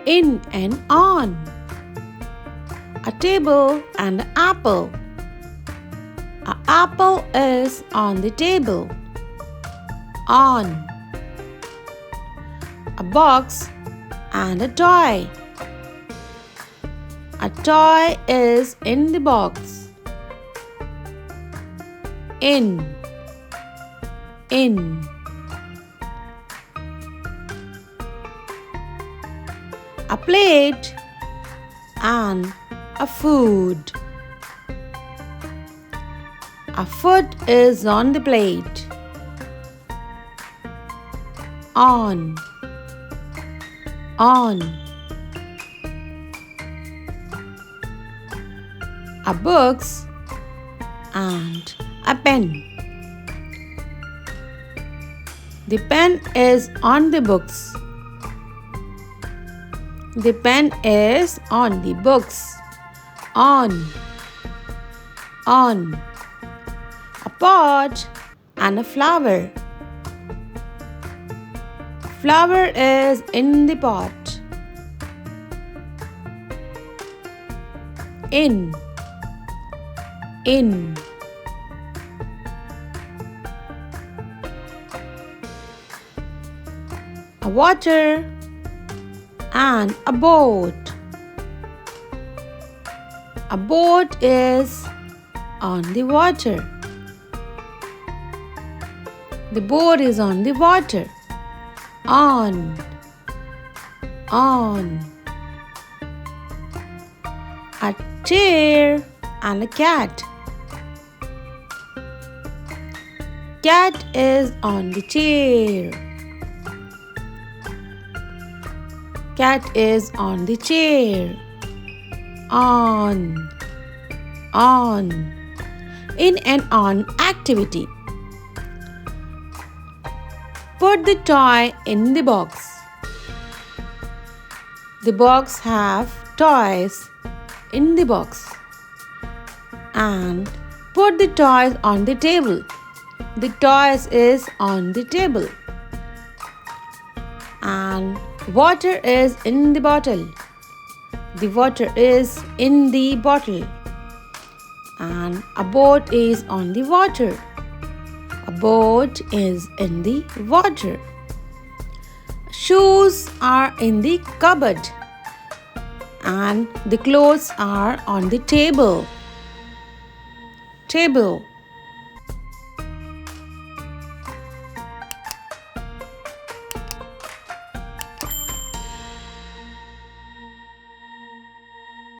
In and on. A table and an apple. An apple is on the table. On. A box and a toy. A toy is in the box. In. In. A plate and a food. A foot is on the plate. On. On. A books and a pen. The pen is on the books. The pen is on the books. On. On. A pot and a flower. Flower is in the pot. In. In. A water and a boat. A boat is on the water. The boat is on the water. On. On. A chair and a cat. Cat is on the chair. Cat is on the chair. On. On. In and on activity. Put the toy in the box. The box have toys in the box. And put the toys on the table. The toys is on the table. And water is in the bottle. The water is in the bottle. And a boat is on the water. A boat is in the water. Shoes are in the cupboard. And the clothes are on the table. Table.